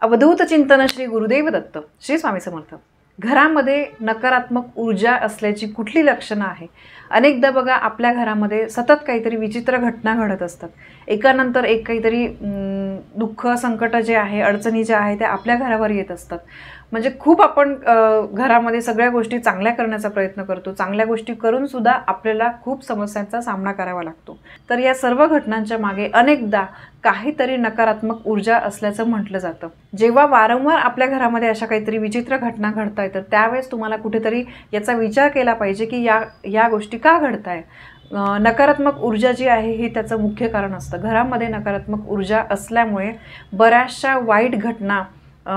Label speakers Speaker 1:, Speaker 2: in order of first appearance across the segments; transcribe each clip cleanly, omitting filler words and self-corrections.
Speaker 1: अवधूत चिंतन श्री गुरुदेव दत्त श्री स्वामी समर्थ। घरामध्ये नकारात्मक ऊर्जा असल्याची कुठली लक्षणं आहे? अनेकदा बघा आपल्या घरामध्ये सतत काहीतरी विचित्र घटना घडत असतात। एकानंतर एक काहीतरी दुःख संकट जे आहे, अडचणी ज्या आहे त्या आपल्या घरावर येत असतात। म्हणजे खूप आपण घरामध्ये सगळ्या गोष्टी चांगल्या करण्याचा प्रयत्न करतो, चांगल्या गोष्टी करून सुद्धा आपल्याला खूप समस्यांचा सामना करावा लागतो। तर या सर्व घटनांच्या मागे अनेकदा काहीतरी नकारात्मक ऊर्जा असल्याचं म्हटलं जातं। जेव्हा वारंवार आपल्या घरामध्ये अशा काहीतरी विचित्र घटना घडतायत तर त्यावेळेस तुम्हाला कुठेतरी याचा विचार केला पाहिजे की या गोष्टी का घडताय। नकारात्मक ऊर्जा जी आहे ही त्याचं मुख्य कारण असतं। घरामध्ये नकारात्मक ऊर्जा असल्यामुळे बऱ्याचशा वाईट घटना,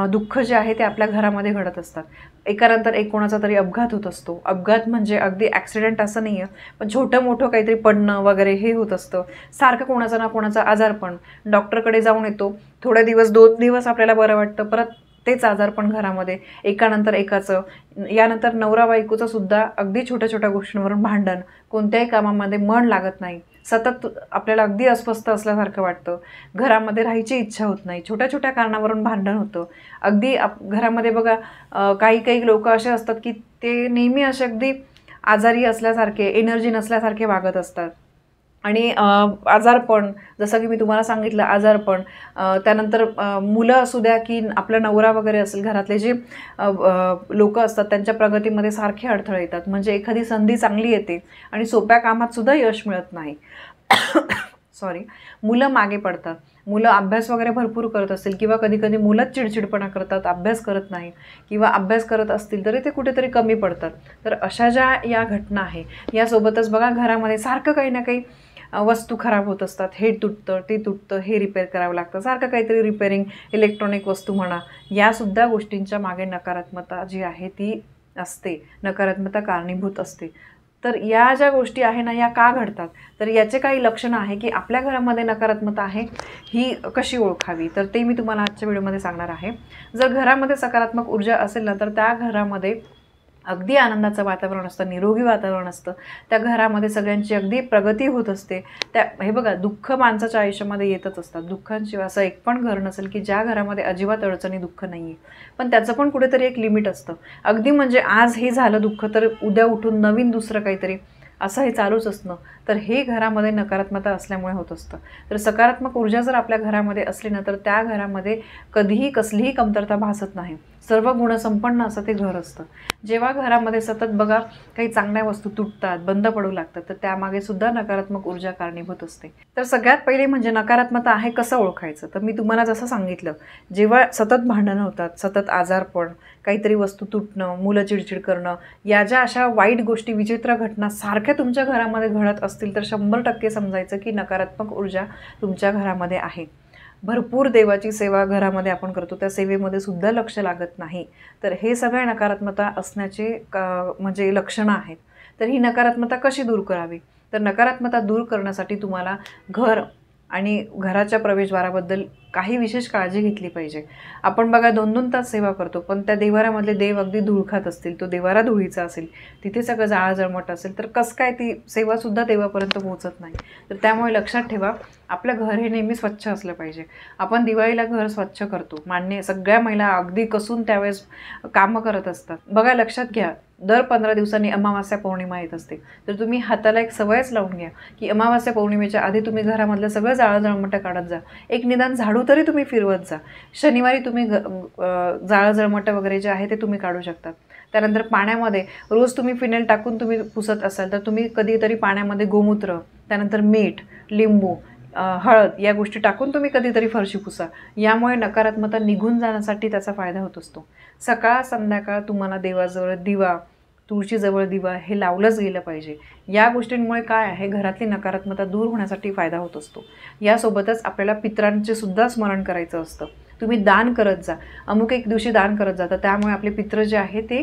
Speaker 1: दुःख जे आहे ते आपल्या घरामध्ये घडत असतात। एकानंतर एक कोणाचा तरी अपघात होत असतो। अपघात म्हणजे अगदी ॲक्सिडेंट असं नाही आहे, पण छोटं मोठं काहीतरी पडणं वगैरे हे होत असतं। सारखं कोणाचा ना कोणाचा आजारपण, डॉक्टरकडे जाऊन येतो, थोडे दिवस 2 दिवस आपल्याला बरं वाटतं, परत तेच आजारपण घरामध्ये एकानंतर एकाचं। यानंतर नवरा बायकोचं सुद्धा अगदी छोट्या छोट्या गोष्टींवरून भांडण, कोणत्याही कामामध्ये मन लागत नाही, सतत आपल्याला अगदी अस्वस्थ असल्यासारखं वाटतं, घरामध्ये राहायची इच्छा होत नाही, छोट्या छोट्या कारणावरून भांडण होतं। अगदी घरामध्ये बघा काही काही लोक असे असतात की ते नेहमी असे अगदी आजारी असल्यासारखे, एनर्जी नसल्यासारखे वागत असतात। आणि आजारपण, जसं की मी तुम्हाला सांगितलं आजारपण, त्यानंतर मुलं असू द्या की आपला नवरा वगैरे असेल, घरातले जे लोक असतात त्यांच्या प्रगतीमध्ये सारखे अडथळे येतात। म्हणजे एखादी संधी चांगली येते आणि सोप्या कामात सुद्धा यश मिळत नाही। सॉरी, मुलं मागे पडतात, मुलं अभ्यास वगैरे भरपूर करत असतील किंवा कधी कधी मुलंच चिडचिडपणा करतात, अभ्यास करत नाही किंवा अभ्यास करत असतील तरी ते कुठेतरी कमी पडतात। तर अशा ज्या या घटना आहे, यासोबतच बघा घरामध्ये सारखं काही ना काही वस्तू खराब होत असतात। हे तुटतं, ते तुटतं, हे रिपेअर करावं लागतं, सारखं काहीतरी रिपेअरिंग, इलेक्ट्रॉनिक वस्तू म्हणा, यासुद्धा गोष्टींच्या मागे नकारात्मकता जी आहे ती असते, नकारात्मकता कारणीभूत असते। तर या ज्या गोष्टी आहे ना, या का घडतात, तर याचे काही लक्षणं आहे की आपल्या घरामध्ये नकारात्मकता आहे ही कशी ओळखावी, तर ते मी तुम्हाला आजच्या व्हिडिओमध्ये सांगणार आहे। जर घरामध्ये सकारात्मक ऊर्जा असेल ना, तर त्या घरामध्ये अगदी आनंदाचं वातावरण असतं, निरोगी वातावरण असतं, त्या घरामध्ये सगळ्यांची अगदी प्रगती होत असते। हे बघा, दुःख माणसाच्या आयुष्यामध्ये येतच असतात, दुःखांशिवाय असं एक पण घर नसेल की ज्या घरामध्ये अजिबात अडचणी दुःख नाही आहे, पण त्याचं पण कुठेतरी एक लिमिट असतं। अगदी म्हणजे आज हे झालं दुःख तर उद्या उठून नवीन दुसरं काहीतरी असं हे चालूच असणं, तर हे घरामध्ये नकारात्मकता असल्यामुळे होत असतं। तर सकारात्मक ऊर्जा जर आपल्या घरामध्ये असली ना, तर त्या घरामध्ये कधीही कसलीही कमतरता भासत नाही, सर्व गुणसंपन्न असं ते घर असतं। जेव्हा घरामध्ये सतत बघा काही चांगल्या वस्तू तुटतात, बंद पडू लागतात, तर त्यामागे सुद्धा नकारात्मक ऊर्जा कारणीभूत असते। तर सगळ्यात पहिले म्हणजे नकारात्मकता आहे कसं ओळखायचं, तर मी तुम्हाला जसं सांगितलं, जेव्हा सतत भांडणं होतात, सतत आजारपण, काहीतरी वस्तू तुटणं, मुलं चिडचिड करणं, या ज्या अशा वाईट गोष्टी, विचित्र घटना सारख्या तुमच्या घरामध्ये घडत असतील तर 100% समजायचं की नकारात्मक ऊर्जा तुमच्या घरामध्ये आहे। भरपूर देवाची सेवा घरामध्ये आपण करतो, त्या सेवेमध्ये सुद्धा लक्ष लागत नाही, तर हे सगळे नकारात्मकता असण्याचे म्हणजे लक्षणं आहेत। तर ही नकारात्मकता कशी दूर करावी, तर नकारात्मकता दूर करण्यासाठी तुम्हाला घर आणि घराच्या प्रवेशद्वाराबद्दल काही विशेष काळजी घेतली पाहिजे। आपण बघा 2-2 तास सेवा करतो, पण त्या देवाऱ्यामधले देव अगदी धूळ खात असतील, तो देवारा धुळीचा असेल, तिथे सगळं जाळजळमट असेल, तर कसं काय ती सेवासुद्धा देवापर्यंत पोहोचत नाही। तर त्यामुळे लक्षात ठेवा, आपलं घर हे नेहमी स्वच्छ असलं पाहिजे। आपण दिवाळीला घर स्वच्छ करतो, मान्य, सगळ्या महिला अगदी कसून त्यावेळेस कामं करत असतात। बघा, लक्षात घ्या, दर 15 दिवसांनी अमावास्या पौर्णिमा येत असते, तर तुम्ही हाताला एक सवयच लावून घ्या की अमावास्या पौर्णिमेच्या आधी तुम्ही घरामधलं सगळं जाळजळमटं काढत जा, एक निदान झाडू तरी तुम्ही फिरवत जा। शनिवारी तुम्ही जाळजळमटं वगैरे जे आहे ते तुम्ही काढू शकता। त्यानंतर पाण्यामध्ये रोज तुम्ही फिनेल टाकून तुम्ही पुसत असाल तर तुम्ही कधीतरी पाण्यामध्ये गोमूत्र, त्यानंतर मीठ, लिंबू, हळद या गोष्टी टाकून तुम्ही कधीतरी फरशी पुसा, यामुळे नकारात्मकता निघून जाण्यासाठी त्याचा फायदा होत असतो। सकाळ संध्याकाळ तुम्हाला देवाजवळ दिवा, तुळशीजवळ दिवा हे लावलंच गेलं पाहिजे। या गोष्टींमुळे काय आहे, घरातली नकारात्मकता दूर होण्यासाठी फायदा होत असतो। यासोबतच आपल्याला पितरांचे सुद्धा स्मरण करायचं असतं। तुम्ही दान करत जा, अमुक एक दिवशी दान करत जा, तर त्यामुळे आपले पित्र जे आहे ते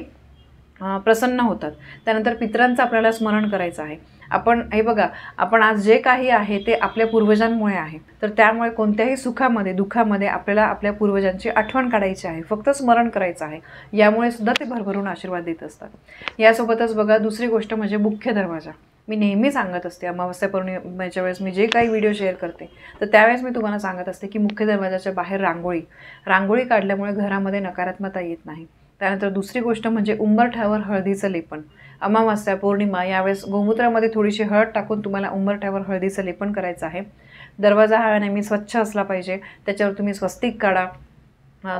Speaker 1: प्रसन्न होतात। त्यानंतर पितरांचं आपल्याला स्मरण करायचं आहे। आपण हे बघा, आपण आज जे काही आहे ते आपल्या पूर्वजांमुळे आहे, तर त्यामुळे कोणत्याही सुखामध्ये दुःखामध्ये आपल्याला आपल्या पूर्वजांची आठवण काढायची आहे, फक्त स्मरण करायचं आहे, यामुळे सुद्धा ते भरभरून आशीर्वाद देत असतात। यासोबतच बघा, दुसरी गोष्ट म्हणजे मुख्य दरवाजा। मी नेहमी सांगत असते, अमावस्या पौर्णिमेच्या वेळेस मी जे काही व्हिडिओ शेअर करते तर त्यावेळेस मी तुम्हाला सांगत असते की मुख्य दरवाजाच्या बाहेर रांगोळी काढल्यामुळे घरामध्ये नकारात्मकता येत नाही. त्यानंतर दुसरी गोष्ट म्हणजे उंबरठ्यावर हळदीचं लेपन. अमावस्या पौर्णिमा यावेळेस गोमूत्रामध्ये थोडीशी हळद टाकून तुम्हाला उंबरठ्यावर हळदीचं लेपन करायचं आहे. दरवाजा हा नेहमी स्वच्छ असला पाहिजे. त्याच्यावर तुम्ही स्वस्तिक काढा.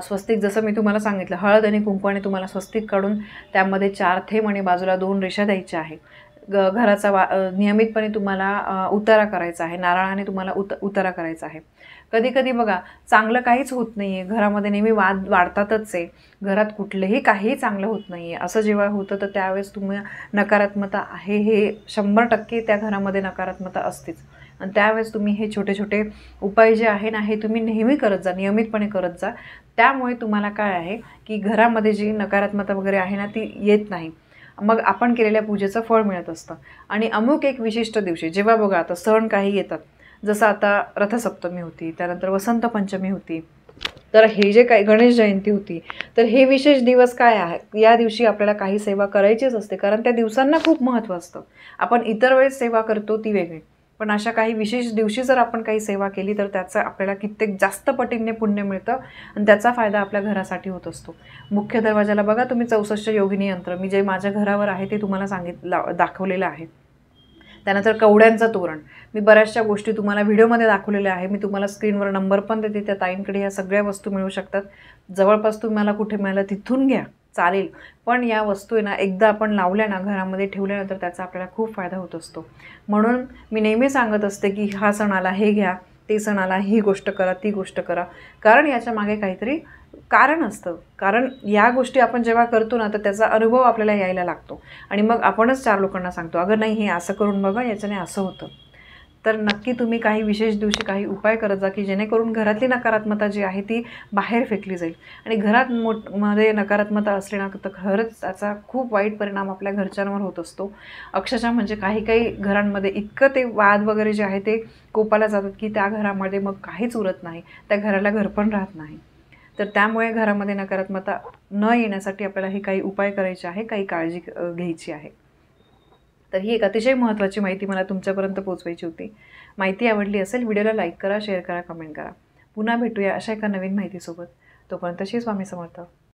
Speaker 1: स्वस्तिक जसं मी तुम्हाला सांगितलं, हळद आणि कुंकवाने तुम्हाला स्वस्तिक काढून त्यामध्ये 4 थेंब आणि बाजूला 2 रेषा द्यायच्या आहे. घराचा नियमितपणे तुम्हाला उतारा करायचा आहे. नारळाने तुम्हाला उतारा करायचा आहे. कधी कधी बघा चांगलं काहीच होत नाही आहे, घरामध्ये नेहमी वाद वाढतातच आहे, घरात कुठलेही काहीही चांगलं होत नाही आहे, असं जेव्हा होतं तर त्यावेळेस तुम्ही नकारात्मकता आहे हे 100% त्या घरामध्ये नकारात्मकता असतेच. आणि त्यावेळेस तुम्ही हे छोटे छोटे उपाय जे आहे ना हे तुम्ही नेहमी करत जा, नियमितपणे करत जा. त्यामुळे तुम्हाला काय आहे की घरामध्ये जी नकारात्मकता वगैरे आहे ना ती येत नाही. मग आपण केलेल्या पूजेचं फळ मिळत असतं. आणि अमुक एक विशिष्ट दिवशी जेव्हा बघा आता सण काही येतात, जसं आता रथसप्तमी होती, त्यानंतर वसंत पंचमी होती, तर हे जे काही गणेश जयंती होती, तर हे विशेष दिवस काय आहे, या दिवशी आपल्याला काही सेवा करायचीच असते, कारण त्या दिवसांना खूप महत्त्व असतं. आपण इतर वेळेस सेवा करतो ती वेगळी, पण अशा काही विशेष दिवशी जर आपण काही सेवा केली तर त्याचं आपल्याला कित्येक जास्त पटीने पुण्य मिळतं आणि त्याचा फायदा आपल्या घरासाठी होत असतो. मुख्य दरवाजाला बघा तुम्ही 64 योगिनी यंत्र मी जे माझ्या घरावर आहे ते तुम्हाला दाखवलेलं आहे. त्यानंतर कवड्यांचं तोरण, मी बऱ्याचशा गोष्टी तुम्हाला व्हिडिओमध्ये दाखवलेल्या आहे. मी तुम्हाला स्क्रीनवर नंबर पण देते, त्या ताईंकडे ह्या सगळ्या वस्तू मिळू शकतात. जवळपास तुम्हाला कुठे मिळालं तिथून घ्या, चालेल. पण या वस्तू आहे ना एकदा आपण लावल्या ना घरामध्ये ठेवल्यानंतर त्याचा आपल्याला खूप फायदा होत असतो. म्हणून मी नेहमी सांगत असते की हा सण आला हे घ्या, ते सण आला ही गोष्ट करा, ती गोष्ट करा, कारण याच्या मागे काहीतरी कारण असतं. कारण या गोष्टी आपण जेव्हा करतो ना तर त्याचा अनुभव आपल्याला यायला लागतो आणि मग आपणच 4 लोकांना सांगतो, अगं नाही हे असं करून बघा, याच्याने असं होतं. तर नक्की तुम्ही काही विशेष दिवशी काही उपाय करत जा की जेणेकरून घरातली नकारात्मकता जी आहे ती बाहेर फेकली जाईल. आणि घरात मध्ये नकारात्मकता असली ना तर खरंच त्याचा खूप वाईट परिणाम आपल्या घरच्यांवर होत असतो. अक्षरशः म्हणजे काही काही घरांमध्ये इतकं ते वाद वगैरे जे आहे ते कोपाला जातात की त्या घरामध्ये मग काहीच उरत नाही, त्या घराला घर पण राहत नाही. तर त्यामुळे घरामध्ये नकारात्मकता न येण्यासाठी आपल्याला हे काही उपाय करायचे आहे, काही काळजी घ्यायची आहे. तर ही एक अतिशय महत्त्वाची माहिती मला तुमच्यापर्यंत पोहोचवायची होती. माहिती आवडली असेल व्हिडिओला लाईक करा, शेअर करा, कमेंट करा. पुन्हा भेटूया अशा एका नवीन माहितीसोबत. तोपर्यंत श्री स्वामी समर्थ.